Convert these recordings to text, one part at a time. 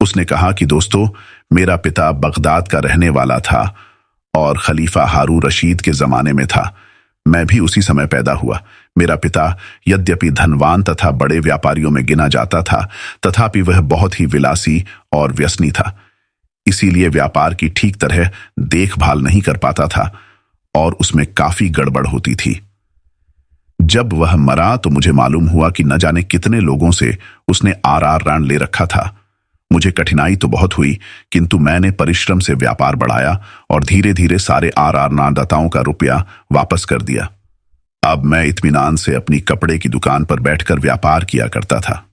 उसने कहा कि दोस्तों, मेरा पिता बगदाद का रहने वाला था और खलीफा हारून रशीद के जमाने में था। मैं भी उसी समय पैदा हुआ। मेरा पिता यद्यपि धनवान तथा बड़े व्यापारियों में गिना जाता था, तथापि वह बहुत ही विलासी और व्यसनी था। इसीलिए व्यापार की ठीक तरह देखभाल नहीं कर पाता था और उसमें काफी गड़बड़ होती थी। जब वह मरा तो मुझे मालूम हुआ कि न जाने कितने लोगों से उसने आर ऋण ले रखा था। मुझे कठिनाई तो बहुत हुई, किंतु मैंने परिश्रम से व्यापार बढ़ाया और धीरे धीरे सारे आर ऋणदाताओं का रुपया वापस कर दिया। अब मैं इत्मीनान से अपनी कपड़े की दुकान पर बैठकर व्यापार किया करता था।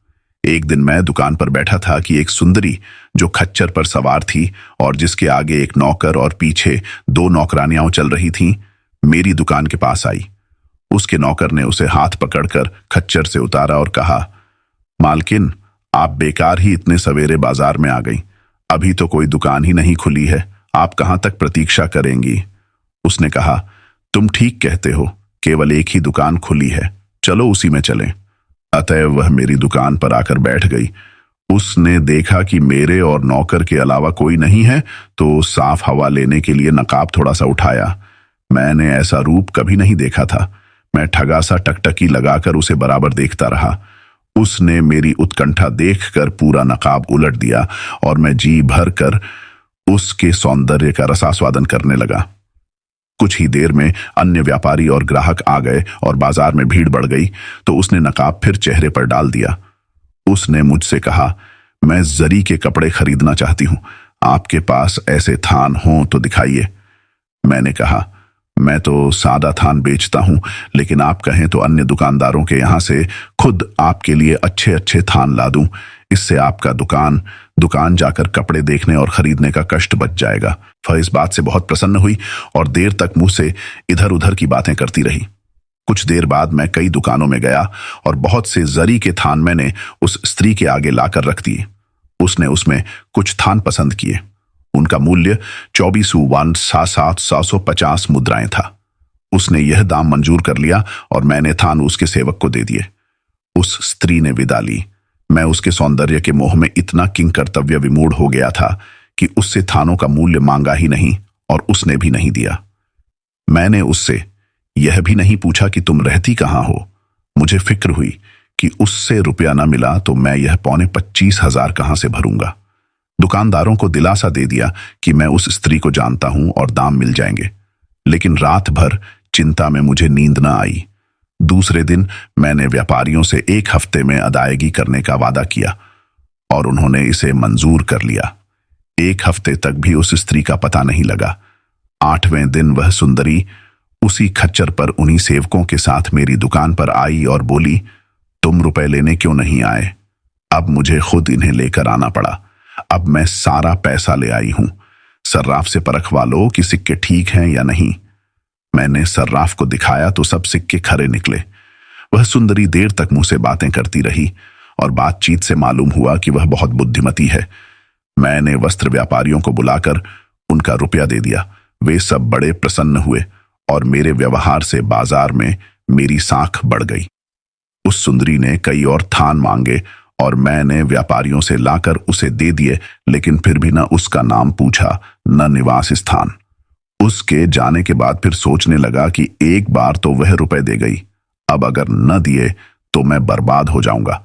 एक दिन मैं दुकान पर बैठा था कि एक सुंदरी जो खच्चर पर सवार थी और जिसके आगे एक नौकर और पीछे 2 नौकरानियां चल रही थीं, मेरी दुकान के पास आई। उसके नौकर ने उसे हाथ पकड़कर खच्चर से उतारा और कहा, मालकिन, आप बेकार ही इतने सवेरे बाजार में आ गई। अभी तो कोई दुकान ही नहीं खुली है, आप कहां तक प्रतीक्षा करेंगी? उसने कहा, तुम ठीक कहते हो, केवल एक ही दुकान खुली है, चलो उसी में चलें। अतएव वह मेरी दुकान पर आकर बैठ गई। उसने देखा कि मेरे और नौकर के अलावा कोई नहीं है, तो साफ हवा लेने के लिए नकाब थोड़ा सा उठाया। मैंने ऐसा रूप कभी नहीं देखा था। मैं ठगा सा टकटकी लगाकर उसे बराबर देखता रहा। उसने मेरी उत्कंठा देखकर पूरा नकाब उलट दिया और मैं जी भर कर उसके सौंदर्य का रसास्वादन करने लगा। कुछ ही देर में अन्य व्यापारी और ग्राहक आ गए और बाजार में भीड़ बढ़ गई, तो उसने नकाब फिर चेहरे पर डाल दिया। उसने मुझसे कहा, मैं जरी के कपड़े खरीदना चाहती हूं, आपके पास ऐसे थान हो तो दिखाइए। मैंने कहा, मैं तो सादा थान बेचता हूं, लेकिन आप कहें तो अन्य दुकानदारों के यहां से खुद आपके लिए अच्छे अच्छे थान ला दूं। इससे आपका दुकान जाकर कपड़े देखने और खरीदने का कष्ट बच जाएगा। वह इस बात से बहुत प्रसन्न हुई और देर तक मुंह से इधर उधर की बातें करती रही। कुछ देर बाद मैं कई दुकानों में गया और बहुत से जरी के थान मैंने उस स्त्री के आगे लाकर रख दिए। उसने उसमें कुछ थान पसंद किए। उनका मूल्य 24 वन 750 मुद्राएं था। उसने यह दाम मंजूर कर लिया और मैंने थान उसके सेवक को दे दिए। उस स्त्री ने विदा ली। मैं उसके सौंदर्य के मोह में इतना किंकर्तव्य विमूढ़ हो गया था कि उससे थानों का मूल्य मांगा ही नहीं और उसने भी नहीं दिया। मैंने उससे यह भी नहीं पूछा कि तुम रहती कहां हो। मुझे फिक्र हुई कि उससे रुपया न मिला तो मैं यह 25,000 कहां से भरूंगा। दुकानदारों को दिलासा दे दिया कि मैं उस स्त्री को जानता हूं और दाम मिल जाएंगे, लेकिन रात भर चिंता में मुझे नींद न आई। दूसरे दिन मैंने व्यापारियों से 1 हफ्ते में अदायगी करने का वादा किया और उन्होंने इसे मंजूर कर लिया। 1 हफ्ते तक भी उस स्त्री का पता नहीं लगा। 8वें दिन वह सुंदरी उसी खच्चर पर उन्हीं सेवकों के साथ मेरी दुकान पर आई और बोली, तुम रुपए लेने क्यों नहीं आए? अब मुझे खुद इन्हें लेकर आना पड़ा। अब मैं सारा पैसा ले आई हूं। सर्राफ से परखवा लो कि सिक्के ठीक हैं या नहीं। मैंने सर्राफ को दिखाया तो सब सिक्के खरे निकले। वह सुंदरी देर तक मुझसे बातें करती रही और बातचीत से मालूम हुआ कि वह बहुत बुद्धिमती है। मैंने वस्त्र व्यापारियों को बुलाकर उनका रुपया दे दिया। वे सब बड़े प्रसन्न हुए और मेरे व्यवहार से बाजार में मेरी साख बढ़ गई। उस सुंदरी ने कई और थान मांगे और मैंने व्यापारियों से लाकर उसे दे दिए, लेकिन फिर भी न उसका नाम पूछा न निवास स्थान। उसके जाने के बाद फिर सोचने लगा कि एक बार तो वह रुपए दे गई, अब अगर न दिए तो मैं बर्बाद हो जाऊंगा।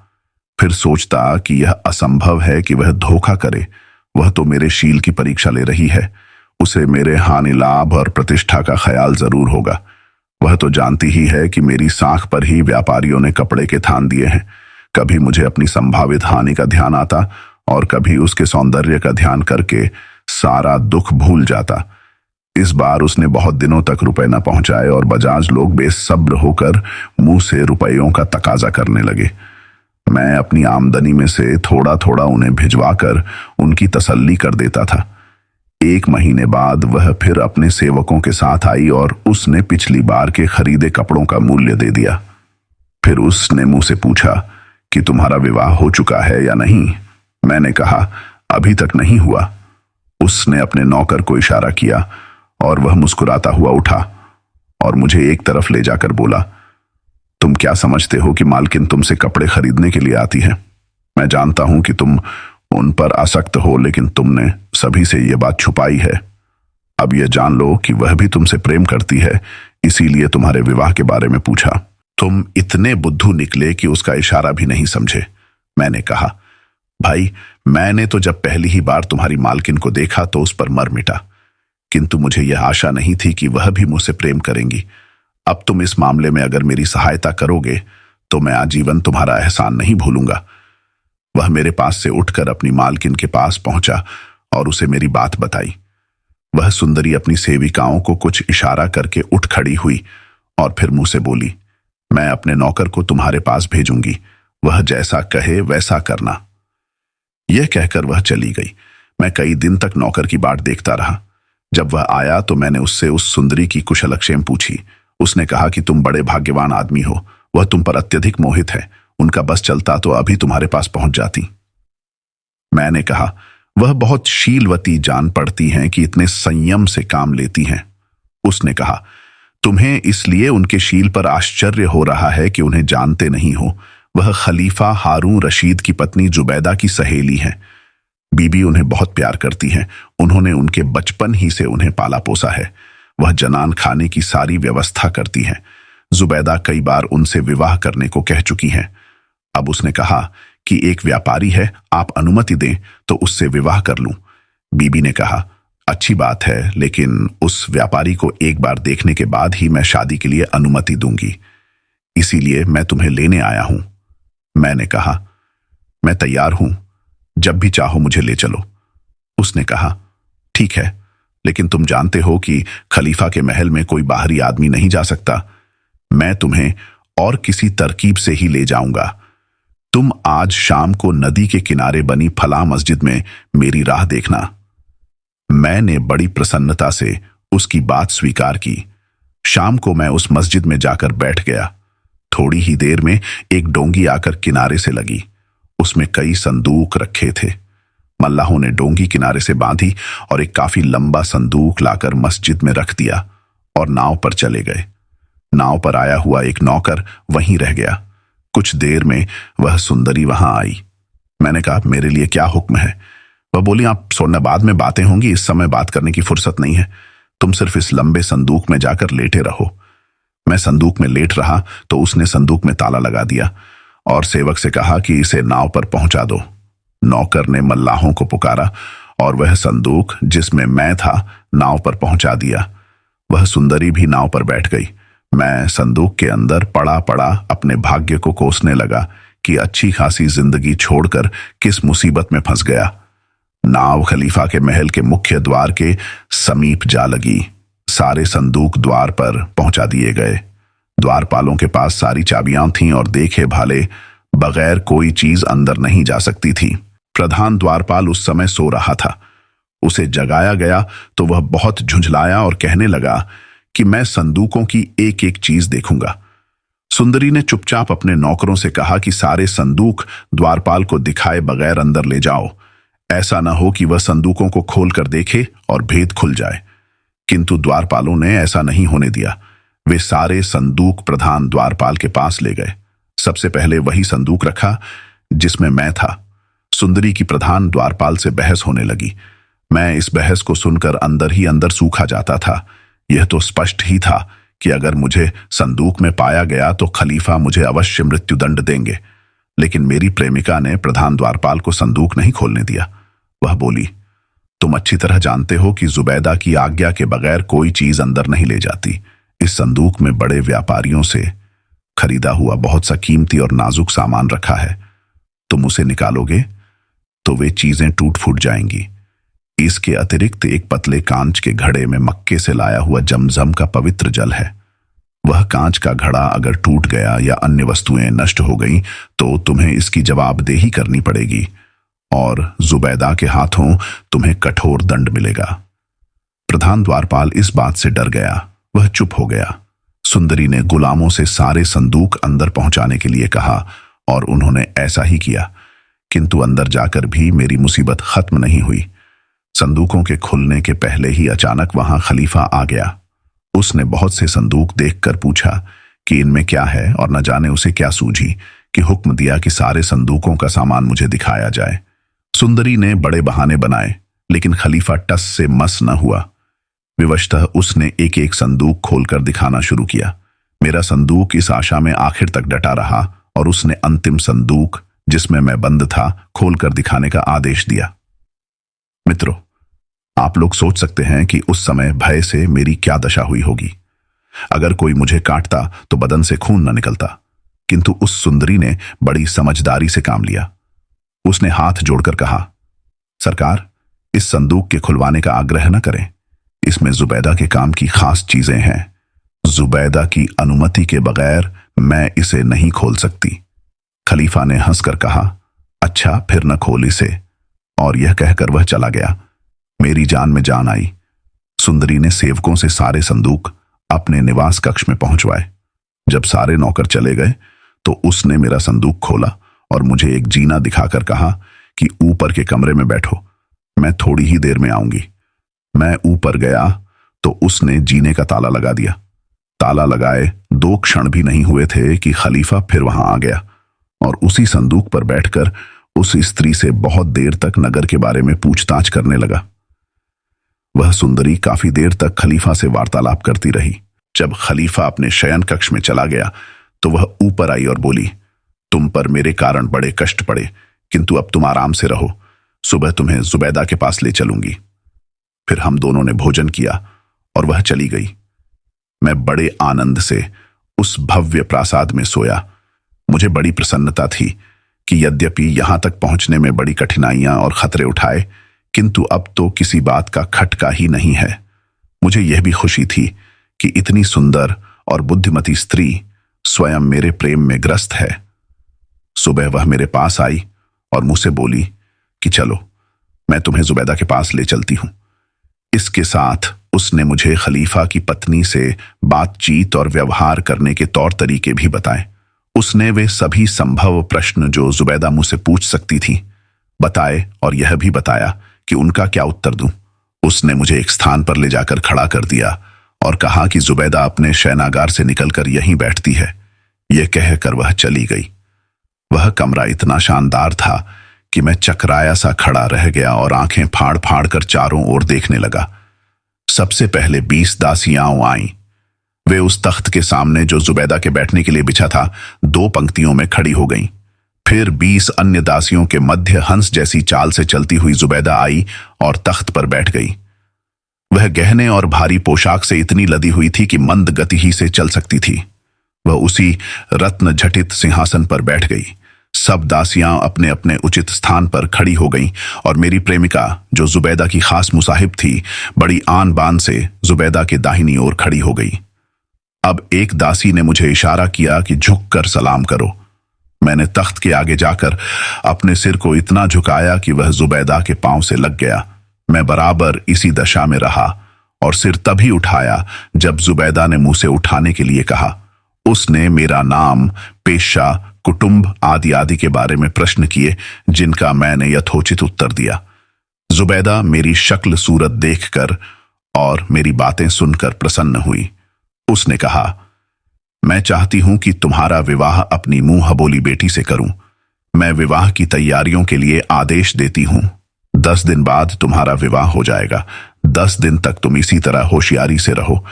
फिर सोचता कि यह असंभव है कि वह धोखा करे। वह तो मेरे शील की परीक्षा ले रही है। उसे मेरे हानि लाभ और प्रतिष्ठा का ख्याल जरूर होगा। वह तो जानती ही है कि मेरी साख पर ही व्यापारियों ने कपड़े के थान दिए हैं। कभी मुझे अपनी संभावित हानि का ध्यान आता और कभी उसके सौंदर्य का ध्यान करके सारा दुख भूल जाता। इस बार उसने बहुत दिनों तक रुपए न पहुंचाए और बजाज लोग बेसब्र होकर मुंह से रुपयों का तकाजा करने लगे। मैं अपनी आमदनी में से थोड़ा थोड़ा उन्हें भिजवाकर उनकी तसल्ली कर देता था। 1 महीने बाद वह फिर अपने सेवकों के साथ आई और उसने पिछली बार के खरीदे कपड़ों का मूल्य दे दिया। फिर उसने मुझसे पूछा कि तुम्हारा विवाह हो चुका है या नहीं। मैंने कहा, अभी तक नहीं हुआ। उसने अपने नौकर को इशारा किया और वह मुस्कुराता हुआ उठा और मुझे एक तरफ ले जाकर बोला, तुम क्या समझते हो कि मालकिन तुमसे कपड़े खरीदने के लिए आती है? मैं जानता हूं कि तुम उन पर आसक्त हो, लेकिन तुमने सभी से ये बात छुपाई है। अब यह जान लो कि वह भी तुमसे प्रेम करती है, इसीलिए तुम्हारे विवाह के बारे में पूछा। तुम इतने बुद्धू निकले कि उसका इशारा भी नहीं समझे। मैंने कहा, भाई, मैंने तो जब पहली ही बार तुम्हारी मालकिन को देखा तो उस पर मर मिटा, किंतु मुझे यह आशा नहीं थी कि वह भी मुझसे प्रेम करेंगी। अब तुम इस मामले में अगर मेरी सहायता करोगे तो मैं आजीवन तुम्हारा एहसान नहीं भूलूंगा। वह मेरे पास से उठकर अपनी मालकिन के पास पहुंचा और उसे मेरी बात बताई। वह सुंदरी अपनी सेविकाओं को कुछ इशारा करके उठ खड़ी हुई और फिर मुंह से बोली, मैं अपने नौकर को तुम्हारे पास भेजूंगी, वह जैसा कहे वैसा करना। यह कहकर वह चली गई। मैं कई दिन तक नौकर की बाट देखता रहा। जब वह आया तो मैंने उससे उस सुंदरी की कुशलक्षेम पूछी। उसने कहा कि तुम बड़े भाग्यवान आदमी हो, वह तुम पर अत्यधिक मोहित है, उनका बस चलता तो अभी तुम्हारे पास पहुंच जाती। मैंने कहा, वह बहुत शीलवती जान पड़ती हैं कि इतने संयम से काम लेती हैं। उसने कहा, तुम्हें इसलिए उनके शील पर आश्चर्य हो रहा है कि उन्हें जानते नहीं हो। वह खलीफा हारून रशीद की पत्नी जुबैदा की सहेली है। बीबी उन्हें बहुत प्यार करती हैं। उन्होंने उनके बचपन ही से उन्हें पाला पोसा है। वह जनान खाने की सारी व्यवस्था करती हैं। जुबैदा कई बार उनसे विवाह करने को कह चुकी हैं। अब उसने कहा कि एक व्यापारी है, आप अनुमति दें तो उससे विवाह कर लूं। बीबी ने कहा, अच्छी बात है, लेकिन उस व्यापारी को एक बार देखने के बाद ही मैं शादी के लिए अनुमति दूंगी, इसीलिए मैं तुम्हें लेने आया हूं। मैंने कहा, मैं तैयार हूं, जब भी चाहो मुझे ले चलो। उसने कहा, ठीक है, लेकिन तुम जानते हो कि खलीफा के महल में कोई बाहरी आदमी नहीं जा सकता। मैं तुम्हें और किसी तरकीब से ही ले जाऊंगा। तुम आज शाम को नदी के किनारे बनी फला मस्जिद में मेरी राह देखना। मैंने बड़ी प्रसन्नता से उसकी बात स्वीकार की। शाम को मैं उस मस्जिद में जाकर बैठ गया। थोड़ी ही देर में एक डोंगी आकर किनारे से लगी। उसमें कई संदूक रखे थे। मल्लाहों ने डोंगी किनारे से बांधी और एक काफी लंबा संदूक लाकर मस्जिद में रख दिया और नाव पर चले गए। नाव पर आया हुआ एक नौकर वहीं रह गया। कुछ देर में वह सुंदरी वहां आई। मैंने कहा, मेरे लिए क्या हुक्म है? वह बोली, आप सोना बाद में बातें होंगी, इस समय बात करने की फुर्सत नहीं है। तुम सिर्फ इस लंबे संदूक में जाकर लेटे रहो। मैं संदूक में लेट रहा तो उसने संदूक में ताला लगा दिया और सेवक से कहा कि इसे नाव पर पहुंचा दो। नौकर ने मल्लाहों को पुकारा और वह संदूक जिसमें मैं था नाव पर पहुंचा दिया। वह सुंदरी भी नाव पर बैठ गई। मैं संदूक के अंदर पड़ा पड़ा अपने भाग्य को कोसने लगा कि अच्छी खासी जिंदगी छोड़कर किस मुसीबत में फंस गया। नाव खलीफा के महल के मुख्य द्वार के समीप जा लगी। सारे संदूक द्वार पर पहुंचा दिए गए। द्वारपालों के पास सारी चाबियां थीं और देखे भाले बगैर कोई चीज अंदर नहीं जा सकती थी। प्रधान द्वारपाल उस समय सो रहा था। उसे जगाया गया तो वह बहुत झुंझलाया और कहने लगा कि मैं संदूकों की एक एक चीज देखूंगा। सुंदरी ने चुपचाप अपने नौकरों से कहा कि सारे संदूक द्वारपाल को दिखाए बगैर अंदर ले जाओ। ऐसा न हो कि वह संदूकों को खोलकर देखे और भेद खुल जाए। किंतु द्वारपालों ने ऐसा नहीं होने दिया। वे सारे संदूक प्रधान द्वारपाल के पास ले गए। सबसे पहले वही संदूक रखा जिसमें मैं था। सुंदरी की प्रधान द्वारपाल से बहस होने लगी। मैं इस बहस को सुनकर अंदर ही अंदर सूखा जाता था। यह तो स्पष्ट ही था कि अगर मुझे संदूक में पाया गया तो खलीफा मुझे अवश्य मृत्युदंड देंगे। लेकिन मेरी प्रेमिका ने प्रधान द्वारपाल को संदूक नहीं खोलने दिया। वह बोली, तुम अच्छी तरह जानते हो कि जुबैदा की आज्ञा के बगैर कोई चीज अंदर नहीं ले जाती। इस संदूक में बड़े व्यापारियों से खरीदा हुआ बहुत सा कीमती और नाजुक सामान रखा है। तुम उसे निकालोगे तो वे चीजें टूट फूट जाएंगी। इसके अतिरिक्त एक पतले कांच के घड़े में मक्के से लाया हुआ जमजम का पवित्र जल है। वह कांच का घड़ा अगर टूट गया या अन्य वस्तुएं नष्ट हो गईं तो तुम्हें इसकी जवाबदेही करनी पड़ेगी और जुबैदा के हाथों तुम्हें कठोर दंड मिलेगा। प्रधान द्वारपाल इस बात से डर गया। वह चुप हो गया। सुंदरी ने गुलामों से सारे संदूक अंदर पहुंचाने के लिए कहा और उन्होंने ऐसा ही किया। किंतु अंदर जाकर भी मेरी मुसीबत खत्म नहीं हुई। संदूकों के खुलने के पहले ही अचानक वहां खलीफा आ गया। उसने बहुत से संदूक देखकर पूछा कि इनमें क्या है और न जाने उसे क्या सूझी कि हुक्म दिया कि सारे संदूकों का सामान मुझे दिखाया जाए। सुंदरी ने बड़े बहाने बनाए, लेकिन खलीफा टस से मस न हुआ। विवशतः उसने एक एक संदूक खोलकर दिखाना शुरू किया। मेरा संदूक इस आशा में आखिर तक डटा रहा और उसने अंतिम संदूक, जिसमें मैं बंद था, खोलकर दिखाने का आदेश दिया। मित्रों, आप लोग सोच सकते हैं कि उस समय भय से मेरी क्या दशा हुई होगी। अगर कोई मुझे काटता तो बदन से खून न निकलता, किंतु उस सुंदरी ने बड़ी समझदारी से काम लिया। उसने हाथ जोड़कर कहा, सरकार, इस संदूक के खुलवाने का आग्रह न करें। इसमें जुबैदा के काम की खास चीजें हैं। जुबैदा की अनुमति के बगैर मैं इसे नहीं खोल सकती। खलीफा ने हंसकर कहा, अच्छा, फिर न खोल इसे। और यह कहकर वह चला गया। मेरी जान में जान आई। सुंदरी ने सेवकों से सारे संदूक अपने निवास कक्ष में पहुंचवाए। जब सारे नौकर चले गए तो उसने मेरा संदूक खोला और मुझे एक जीना दिखाकर कहा कि ऊपर के कमरे में बैठो, मैं थोड़ी ही देर में आऊंगी। मैं ऊपर गया तो उसने जीने का ताला लगा दिया। ताला लगाए 2 क्षण भी नहीं हुए थे कि खलीफा फिर वहां आ गया और उसी संदूक पर बैठकर उस स्त्री से बहुत देर तक नगर के बारे में पूछताछ करने लगा। वह सुंदरी काफी देर तक खलीफा से वार्तालाप करती रही। जब खलीफा अपने शयन कक्ष में चला गया तो वह ऊपर आई और बोली, तुम पर मेरे कारण बड़े कष्ट पड़े, किंतु अब तुम आराम से रहो। सुबह तुम्हें जुबैदा के पास ले चलूंगी। फिर हम दोनों ने भोजन किया और वह चली गई। मैं बड़े आनंद से उस भव्य प्रासाद में सोया। मुझे बड़ी प्रसन्नता थी कि यद्यपि यहां तक पहुंचने में बड़ी कठिनाइयां और खतरे उठाए, किंतु अब तो किसी बात का खटका ही नहीं है। मुझे यह भी खुशी थी कि इतनी सुंदर और बुद्धिमती स्त्री स्वयं मेरे प्रेम में ग्रस्त है। सुबह वह मेरे पास आई और मुझसे बोली कि चलो, मैं तुम्हें जुबैदा के पास ले चलती हूं। इसके साथ उसने मुझे खलीफा की पत्नी से बातचीत और व्यवहार करने के तौर तरीके भी बताए। उसने वे सभी संभव प्रश्न जो जुबैदा मुझसे पूछ सकती थी बताए और यह भी बताया कि उनका क्या उत्तर दूं। उसने मुझे एक स्थान पर ले जाकर खड़ा कर दिया और कहा कि जुबैदा अपने शयनागार से निकलकर यहीं बैठती है। यह कहकर वह चली गई। वह कमरा इतना शानदार था कि मैं चकराया सा खड़ा रह गया और आंखें फाड़ फाड़ कर चारों ओर देखने लगा। सबसे पहले 20 दासियां आईं। वे उस तख्त के सामने जो जुबैदा के बैठने के लिए बिछा था 2 पंक्तियों में खड़ी हो गईं। फिर 20 अन्य दासियों के मध्य हंस जैसी चाल से चलती हुई जुबैदा आई और तख्त पर बैठ गई। वह गहने और भारी पोशाक से इतनी लदी हुई थी कि मंद गति ही से चल सकती थी। वह उसी रत्न झटित सिंहासन पर बैठ गई। सब दासियां अपने अपने उचित स्थान पर खड़ी हो गईं और मेरी प्रेमिका, जो जुबैदा की खास मुसाहिब थी, बड़ी आन बान से जुबैदा के दाहिनी ओर खड़ी हो गई। अब एक दासी ने मुझे इशारा किया कि झुककर सलाम करो। मैंने तख्त के आगे जाकर अपने सिर को इतना झुकाया कि वह जुबैदा के पांव से लग गया। मैं बराबर इसी दशा में रहा और सिर तभी उठाया जब जुबैदा ने मुझसे उठाने के लिए कहा। उसने मेरा नाम, पेशा, कुटुंब आदि आदि के बारे में प्रश्न किए, जिनका मैंने यथोचित उत्तर दिया। जुबैदा मेरी शक्ल सूरत देखकर और मेरी बातें सुनकर प्रसन्न हुई। उसने कहा, मैं चाहती हूं कि तुम्हारा विवाह अपनी मुंह बोली बेटी से करूं। मैं विवाह की तैयारियों के लिए आदेश देती हूं। 10 दिन बाद तुम्हारा विवाह हो जाएगा। 10 दिन तक तुम इसी तरह होशियारी से रहो।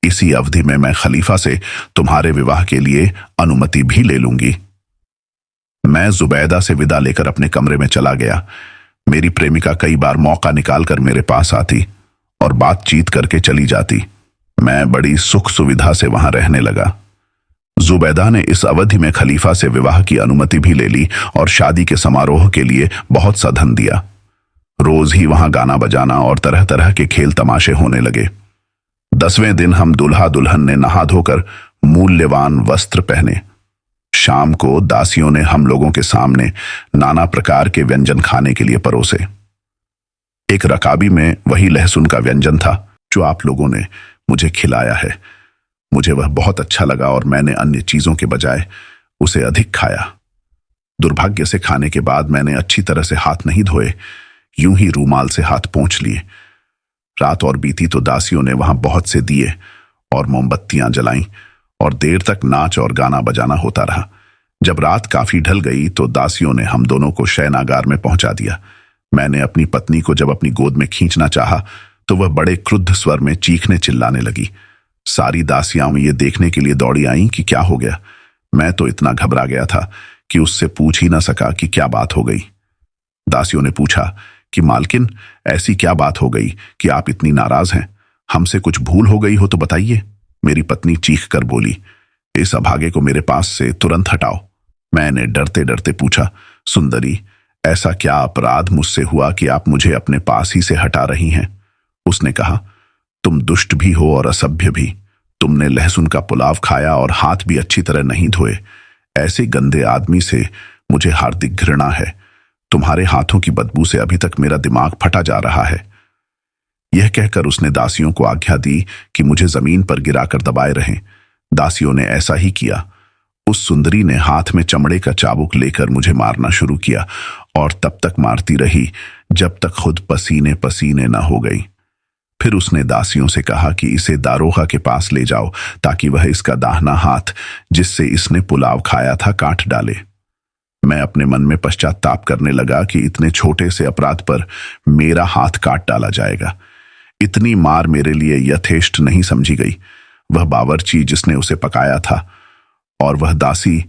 इसी अवधि में मैं खलीफा से तुम्हारे विवाह के लिए अनुमति भी ले लूंगी। मैं जुबैदा से विदा लेकर अपने कमरे में चला गया। मेरी प्रेमिका कई बार मौका निकालकर मेरे पास आती और बातचीत करके चली जाती। मैं बड़ी सुख सुविधा से वहां रहने लगा। जुबैदा ने इस अवधि में खलीफा से विवाह की अनुमति भी ले ली और शादी के समारोह के लिए बहुत सा धन दिया। रोज ही वहां गाना बजाना और तरह तरह के खेल तमाशे होने लगे। 10वें दिन हम दुल्हा दुल्हन ने नहा धोकर मूल्यवान वस्त्र पहने। शाम को दासियों ने हम लोगों के सामने नाना प्रकार के व्यंजन खाने के लिए परोसे। एक रकाबी में वही लहसुन का व्यंजन था जो आप लोगों ने मुझे खिलाया है। मुझे वह बहुत अच्छा लगा और मैंने अन्य चीजों के बजाय उसे अधिक खाया। दुर्भाग्य से खाने के बाद मैंने अच्छी तरह से हाथ नहीं धोए, यूं ही रूमाल से हाथ पोंछ लिए। रात और बीती तो दासियों ने वहां बहुत से दिए और मोमबत्तियां जलाईं और देर तक नाच और गाना बजाना होता रहा। जब रात काफी ढल गई तो दासियों ने हम दोनों को शयनागार में पहुंचा दिया। मैंने अपनी पत्नी को जब अपनी गोद में खींचना चाहा तो वह बड़े क्रुद्ध स्वर में चीखने चिल्लाने लगी। सारी दासियां ये देखने के लिए दौड़ी आईं कि क्या हो गया। मैं तो इतना घबरा गया था कि उससे पूछ ही ना सका कि क्या बात हो गई। दासियों ने पूछा कि मालकिन, ऐसी क्या बात हो गई कि आप इतनी नाराज हैं? हमसे कुछ भूल हो गई हो तो बताइए। मेरी पत्नी चीख कर बोली, इस अभागे को मेरे पास से तुरंत हटाओ। मैंने डरते डरते पूछा, सुंदरी, ऐसा क्या अपराध मुझसे हुआ कि आप मुझे अपने पास ही से हटा रही हैं? उसने कहा, तुम दुष्ट भी हो और असभ्य भी। तुमने लहसुन का पुलाव खाया और हाथ भी अच्छी तरह नहीं धोए। ऐसे गंदे आदमी से मुझे हार्दिक घृणा है। तुम्हारे हाथों की बदबू से अभी तक मेरा दिमाग फटा जा रहा है। यह कहकर उसने दासियों को आज्ञा दी कि मुझे जमीन पर गिराकर दबाए रहें। दासियों ने ऐसा ही किया। उस सुंदरी ने हाथ में चमड़े का चाबुक लेकर मुझे मारना शुरू किया और तब तक मारती रही जब तक खुद पसीने पसीने न हो गई। फिर उसने दासियों से कहा कि इसे दारोगा के पास ले जाओ ताकि वह इसका दाहिना हाथ जिससे इसने पुलाव खाया था काट डाले। मैं अपने मन में पश्चाताप करने लगा कि इतने छोटे से अपराध पर मेरा हाथ काट डाला जाएगा। इतनी मार मेरे लिए यथेष्ट नहीं समझी गई। वह बावर्ची जिसने उसे पकाया था और वह दासी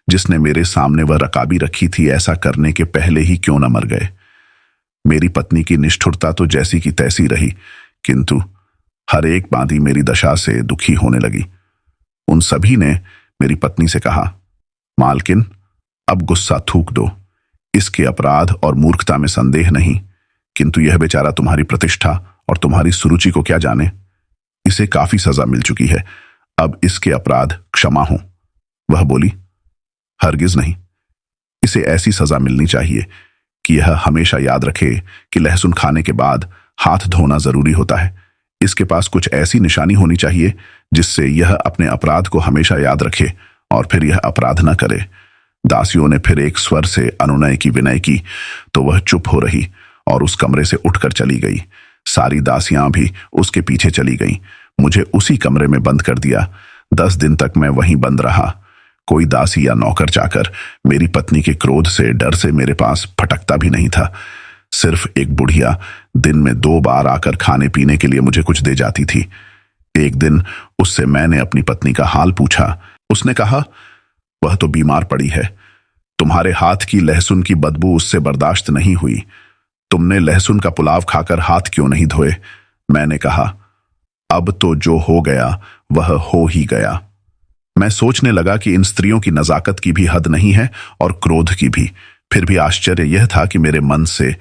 जिसने मेरे सामने वह रकाबी रखी थी, ऐसा करने के पहले ही क्यों न मर गए। मेरी पत्नी की निष्ठुरता तो जैसी की तैसी रही, किंतु हर एक बांदी मेरी दशा से दुखी होने लगी। उन सभी ने मेरी पत्नी से कहा, मालकिन, अब गुस्सा थूक दो। इसके अपराध और मूर्खता में संदेह नहीं, किंतु यह बेचारा तुम्हारी प्रतिष्ठा और तुम्हारी सुरुचि को क्या जाने। इसे काफी सजा मिल चुकी है, अब इसके अपराध क्षमा हो। वह बोली, हरगिज नहीं। इसे ऐसी सजा मिलनी चाहिए कि यह हमेशा याद रखे कि लहसुन खाने के बाद हाथ धोना जरूरी होता है। इसके पास कुछ ऐसी निशानी होनी चाहिए जिससे यह अपने अपराध को हमेशा याद रखे और फिर यह अपराध न करे। दासियों ने फिर एक स्वर से अनुनय की विनय की तो वह चुप हो रही और उस कमरे से उठकर चली गई। सारी दासियां भी उसके पीछे चली गईं। मुझे उसी कमरे में बंद कर दिया। 10 दिन तक मैं वहीं बंद रहा। कोई दासी या नौकर चाकर मेरी पत्नी के क्रोध से डर से मेरे पास फटकता भी नहीं था। सिर्फ एक बुढ़िया दिन में 2 बार आकर खाने पीने के लिए मुझे कुछ दे जाती थी। एक दिन उससे मैंने अपनी पत्नी का हाल पूछा। उसने कहा, वह तो बीमार पड़ी है। तुम्हारे हाथ की लहसुन की बदबू उससे बर्दाश्त नहीं हुई। तुमने लहसुन का पुलाव खाकर हाथ क्यों नहीं धोए? मैंने कहा, अब तो जो हो गया वह हो ही गया। मैं सोचने लगा कि इन स्त्रियों की नजाकत की भी हद नहीं है और क्रोध की भी। फिर भी आश्चर्य यह था कि मेरे मन से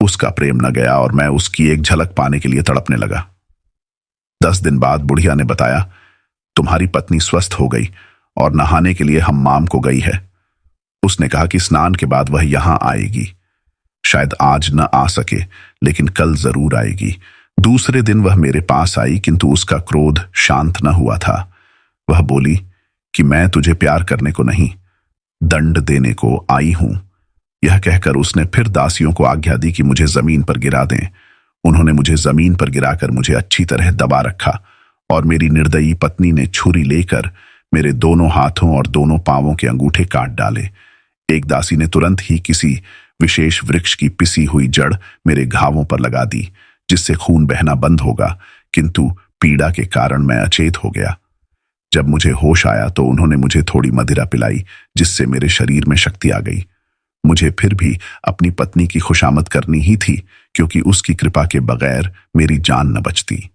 उसका प्रेम न गया और मैं उसकी एक झलक पाने के लिए तड़पने लगा। 10 दिन बाद बुढ़िया ने बताया, तुम्हारी पत्नी स्वस्थ हो गई और नहाने के लिए हम्माम को गई है। उसने कहा कि स्नान के बाद वह यहां आएगी। शायद आज न आ सके, लेकिन कल जरूर आएगी। दूसरे दिन वह मेरे पास आई, किंतु उसका क्रोध शांत न हुआ था। वह बोली कि मैं तुझे प्यार करने को नहीं, दंड देने को आई हूं। यह कहकर उसने फिर दासियों को आज्ञा दी कि मुझे जमीन पर गिरा दें। उन्होंने मुझे जमीन पर गिराकर मुझे अच्छी तरह दबा रखा और मेरी निर्दयी पत्नी ने छुरी लेकर मेरे दोनों हाथों और दोनों पांवों के अंगूठे काट डाले। एक दासी ने तुरंत ही किसी विशेष वृक्ष की पिसी हुई जड़ मेरे घावों पर लगा दी, जिससे खून बहना बंद होगा, किंतु पीड़ा के कारण मैं अचेत हो गया। जब मुझे होश आया तो उन्होंने मुझे थोड़ी मदिरा पिलाई, जिससे मेरे शरीर में शक्ति आ गई। मुझे फिर भी अपनी पत्नी की खुशामद करनी ही थी, क्योंकि उसकी कृपा के बगैर मेरी जान न बचती।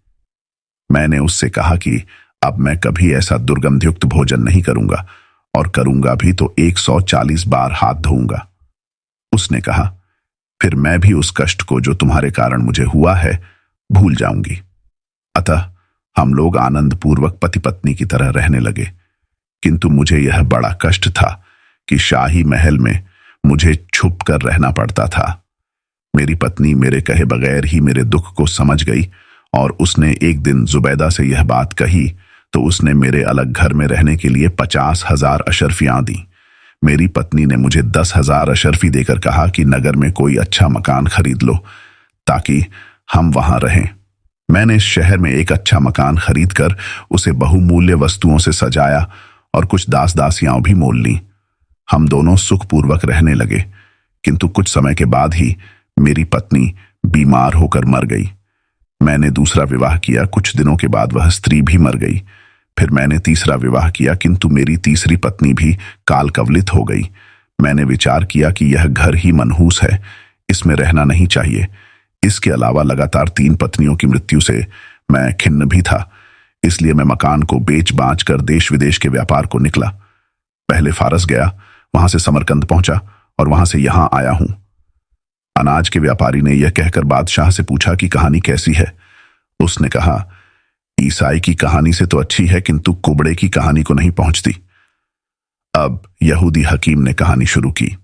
मैंने उससे कहा कि अब मैं कभी ऐसा दुर्गंधयुक्त भोजन नहीं करूंगा, और करूंगा भी तो 140 बार हाथ धोऊंगा। उसने कहा, फिर मैं भी उस कष्ट को जो तुम्हारे कारण मुझे हुआ है भूल जाऊंगी। अतः हम लोग आनंद पूर्वक पति पत्नी की तरह रहने लगे। किंतु मुझे यह बड़ा कष्ट था कि शाही महल में मुझे छुप कर रहना पड़ता था। मेरी पत्नी मेरे कहे बगैर ही मेरे दुख को समझ गई और उसने एक दिन जुबैदा से यह बात कही तो उसने मेरे अलग घर में रहने के लिए 50,000 अशर्फियां दी। मेरी पत्नी ने मुझे 10,000 अशर्फी देकर कहा कि नगर में कोई अच्छा मकान खरीद लो ताकि हम वहां रहें। मैंने शहर में एक अच्छा मकान खरीदकर उसे बहुमूल्य वस्तुओं से सजाया और कुछ दास दासियां भी मोल लीं। हम दोनों सुखपूर्वक रहने लगे, किंतु कुछ समय के बाद ही मेरी पत्नी बीमार होकर मर गई। मैंने दूसरा विवाह किया, कुछ दिनों के बाद वह स्त्री भी मर गई। फिर मैंने तीसरा विवाह किया, किंतु मेरी तीसरी पत्नी भी काल कवलित हो गई। मैंने विचार किया कि यह घर ही मनहूस है, इसमें रहना नहीं चाहिए। इसके अलावा लगातार 3 पत्नियों की मृत्यु से मैं खिन्न भी था, इसलिए मैं मकान को बेच बाच कर देश विदेश के व्यापार को निकला। पहले फारस गया, वहां से समरकंद पहुंचा और वहां से यहां आया हूं। अनाज के व्यापारी ने यह कहकर बादशाह से पूछा कि कहानी कैसी है। उसने कहा, ईसाई की कहानी से तो अच्छी है, किंतु कुबड़े की कहानी को नहीं पहुंचती। अब यहूदी हकीम ने कहानी शुरू की।